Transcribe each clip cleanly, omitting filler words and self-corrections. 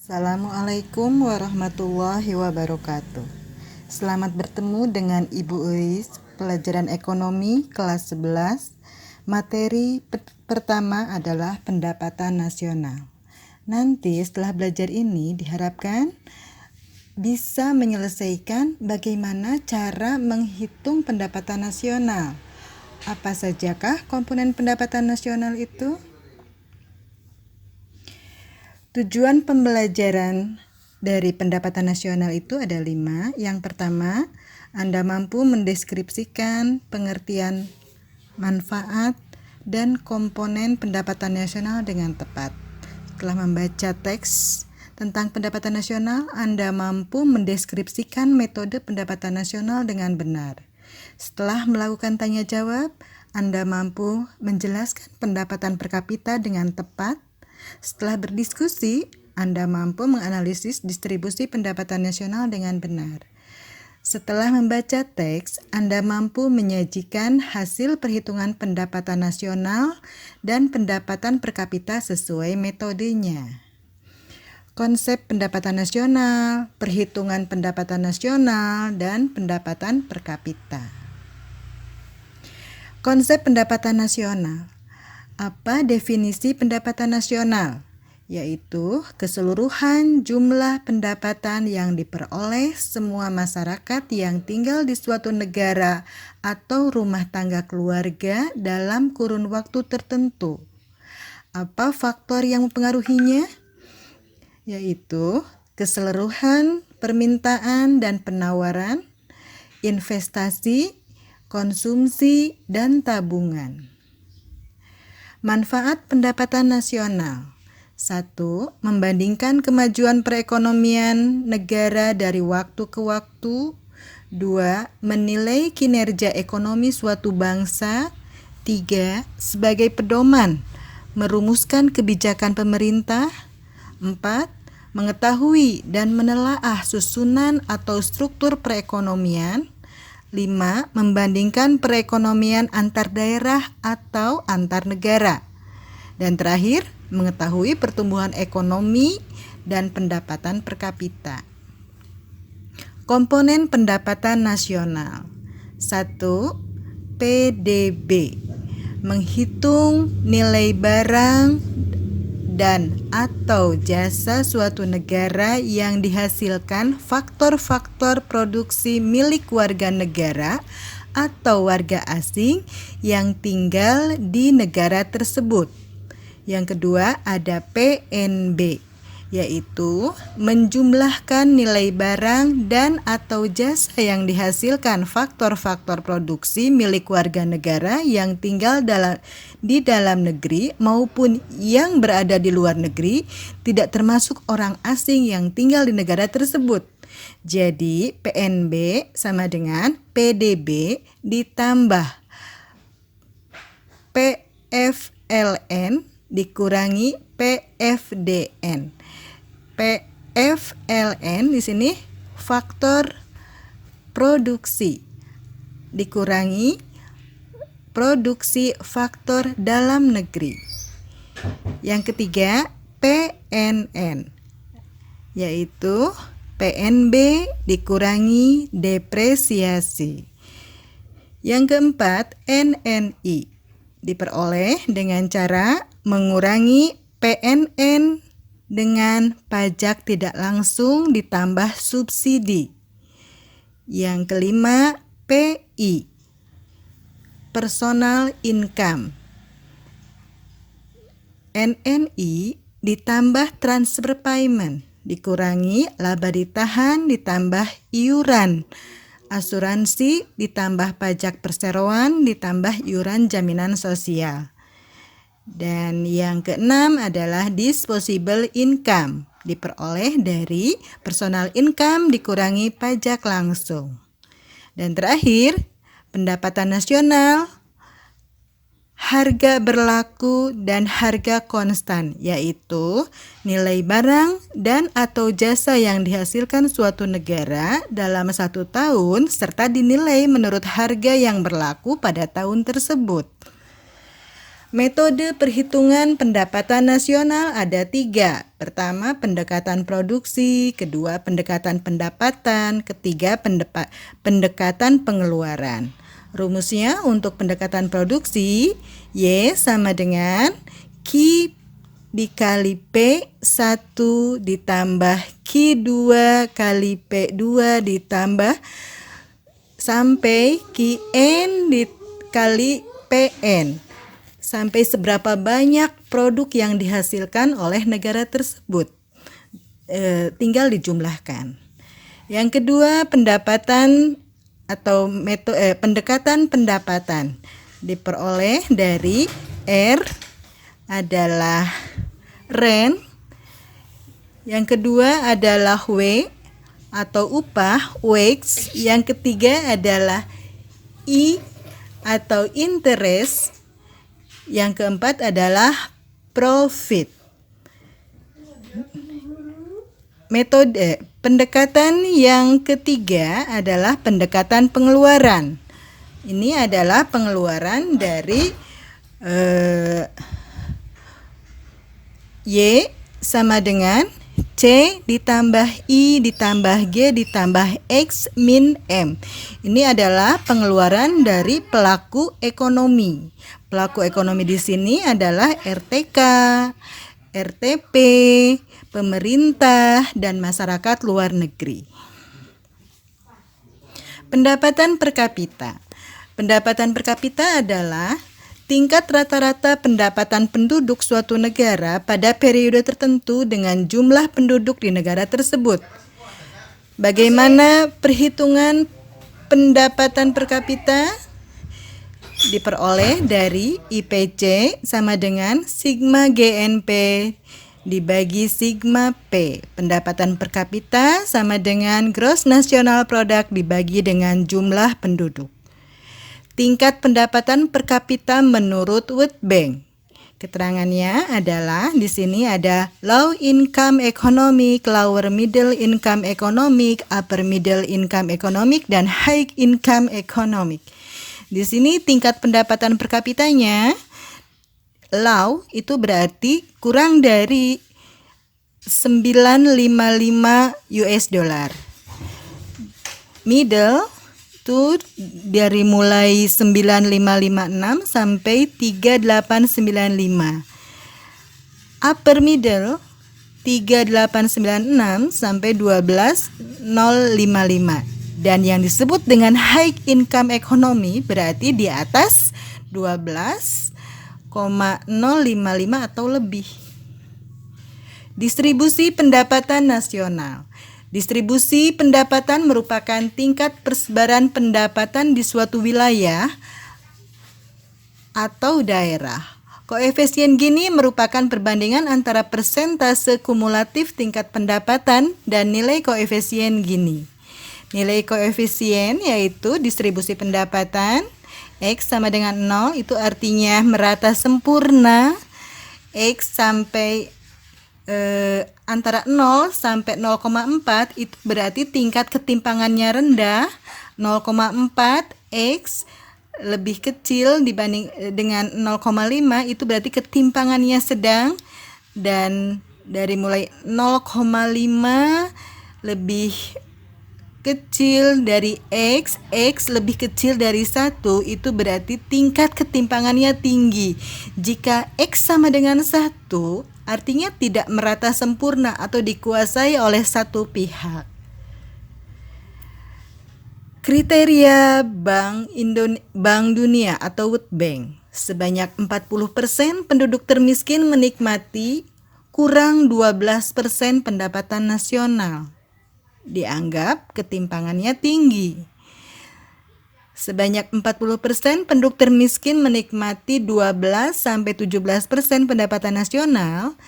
Assalamualaikum warahmatullahi wabarakatuh. Selamat bertemu dengan Ibu Uis, pelajaran ekonomi kelas 11. Materi pertama adalah pendapatan nasional. Nanti setelah belajar ini diharapkan bisa menyelesaikan bagaimana cara menghitung pendapatan nasional. Apa sajakah komponen pendapatan nasional itu? Tujuan pembelajaran dari pendapatan nasional itu ada 5. Yang pertama, Anda mampu mendeskripsikan pengertian manfaat dan komponen pendapatan nasional dengan tepat. Setelah membaca teks tentang pendapatan nasional, Anda mampu mendeskripsikan metode pendapatan nasional dengan benar. Setelah melakukan tanya jawab, Anda mampu menjelaskan pendapatan per kapita dengan tepat. Setelah berdiskusi, Anda mampu menganalisis distribusi pendapatan nasional dengan benar. Setelah membaca teks, Anda mampu menyajikan hasil perhitungan pendapatan nasional dan pendapatan per kapita sesuai metodenya. Konsep pendapatan nasional, perhitungan pendapatan nasional, dan pendapatan per kapita. Konsep pendapatan nasional. Apa definisi pendapatan nasional? Yaitu keseluruhan jumlah pendapatan yang diperoleh semua masyarakat yang tinggal di suatu negara atau rumah tangga keluarga dalam kurun waktu tertentu. Apa faktor yang mempengaruhinya? Yaitu keseluruhan permintaan dan penawaran, investasi, konsumsi, dan tabungan. Manfaat pendapatan nasional. 1. Membandingkan kemajuan perekonomian negara dari waktu ke waktu. 2. Menilai kinerja ekonomi suatu bangsa. 3. Sebagai pedoman, merumuskan kebijakan pemerintah. 4. Mengetahui dan menelaah susunan atau struktur perekonomian. 5. Membandingkan perekonomian antar daerah atau antar negara. Dan terakhir, mengetahui pertumbuhan ekonomi dan pendapatan per kapita. Komponen pendapatan nasional. 1. PDB. Menghitung nilai barang dan atau jasa suatu negara yang dihasilkan faktor-faktor produksi milik warga negara atau warga asing yang tinggal di negara tersebut. Yang kedua ada PNB, yaitu menjumlahkan nilai barang dan atau jasa yang dihasilkan faktor-faktor produksi milik warga negara yang tinggal di dalam negeri maupun yang berada di luar negeri, tidak termasuk orang asing yang tinggal di negara tersebut. Jadi PNB sama dengan PDB ditambah PFLN dikurangi PFDN. PFLN di sini faktor produksi dikurangi produksi faktor dalam negeri. Yang ketiga PNN, yaitu PNB dikurangi depresiasi. Yang keempat NNI, diperoleh dengan cara mengurangi PNN dengan pajak tidak langsung ditambah subsidi. Yang kelima PI, personal income. NNI ditambah transfer payment dikurangi laba ditahan ditambah iuran asuransi ditambah pajak perseroan ditambah iuran jaminan sosial. Dan yang keenam adalah disposable income, diperoleh dari personal income dikurangi pajak langsung. Dan terakhir pendapatan nasional, harga berlaku dan harga konstan, yaitu nilai barang dan atau jasa yang dihasilkan suatu negara dalam 1 tahun serta dinilai menurut harga yang berlaku pada tahun tersebut. Metode perhitungan pendapatan nasional ada 3. Pertama, pendekatan produksi. Kedua, pendekatan pendapatan. Ketiga, pendekatan pengeluaran. Rumusnya untuk pendekatan produksi, Y sama dengan Q dikali P1 ditambah Q2 kali P2 ditambah sampai Qn dikali Pn. Sampai seberapa banyak produk yang dihasilkan oleh negara tersebut. Tinggal dijumlahkan. Yang kedua, pendapatan atau pendekatan pendapatan diperoleh dari R adalah rent. Yang kedua adalah W atau upah, wage. Yang ketiga adalah I atau interest. Yang keempat adalah profit. Metode pendekatan yang ketiga adalah pendekatan pengeluaran. Ini adalah pengeluaran dari Y sama dengan C ditambah I ditambah G ditambah X min M. Ini adalah pengeluaran dari pelaku ekonomi. Pelaku ekonomi di sini adalah RTK, RTP, pemerintah, dan masyarakat luar negeri. Pendapatan per kapita. Pendapatan per kapita adalah tingkat rata-rata pendapatan penduduk suatu negara pada periode tertentu dengan jumlah penduduk di negara tersebut. Bagaimana perhitungan pendapatan per kapita? Diperoleh dari IPC sama dengan sigma GNP dibagi sigma P. Pendapatan per kapita sama dengan gross national product dibagi dengan jumlah penduduk. Tingkat pendapatan per kapita menurut World Bank. Keterangannya adalah di sini ada low income economic, lower middle income economic, upper middle income economic, dan high income economic. Di sini tingkat pendapatan per kapitanya low itu berarti kurang dari 955 US dollar. Middle itu dari mulai 9556 sampai 3895. Upper middle 3896 sampai 12055. Dan yang disebut dengan high income economy berarti di atas 12,055 atau lebih. Distribusi pendapatan nasional. Distribusi pendapatan merupakan tingkat persebaran pendapatan di suatu wilayah atau daerah. Koefisien Gini merupakan perbandingan antara persentase kumulatif tingkat pendapatan dan nilai koefisien Gini. Nilai koefisien yaitu distribusi pendapatan X sama dengan 0, itu artinya merata sempurna. X sampai antara 0 sampai 0,4 itu berarti tingkat ketimpangannya rendah. 0,4 X lebih kecil dibanding dengan 0,5 itu berarti ketimpangannya sedang. Dan dari mulai 0,5 lebih kecil dari X, X lebih kecil dari 1, itu berarti tingkat ketimpangannya tinggi. Jika X sama dengan 1, artinya tidak merata sempurna atau dikuasai oleh satu pihak. Kriteria Bank Dunia atau World Bank. Sebanyak 40% penduduk termiskin menikmati kurang 12% pendapatan nasional. Dianggap ketimpangannya tinggi. Sebanyak 40% penduduk termiskin menikmati 12-17% pendapatan nasional,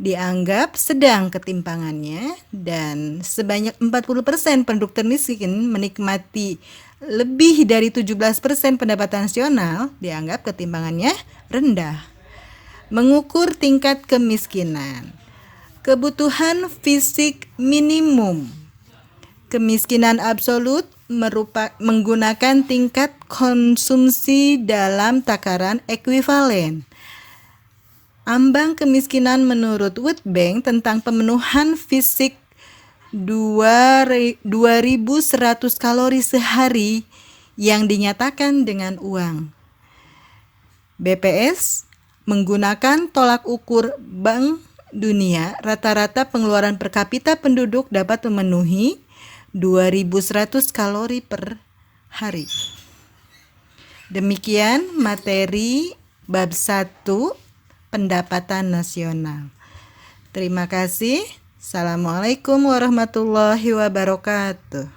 dianggap sedang ketimpangannya. Dan sebanyak 40% penduduk termiskin menikmati lebih dari 17% pendapatan nasional, dianggap ketimpangannya rendah. Mengukur tingkat kemiskinan. Kebutuhan fisik minimum. Kemiskinan absolut menggunakan tingkat konsumsi dalam takaran ekuivalen. Ambang kemiskinan menurut World Bank tentang pemenuhan fisik 2.100 kalori sehari yang dinyatakan dengan uang. BPS menggunakan tolak ukur Bank Dunia, rata-rata pengeluaran per kapita penduduk dapat memenuhi 2.100 kalori per hari. Demikian materi bab 1 pendapatan nasional. Terima kasih. Assalamualaikum warahmatullahi wabarakatuh.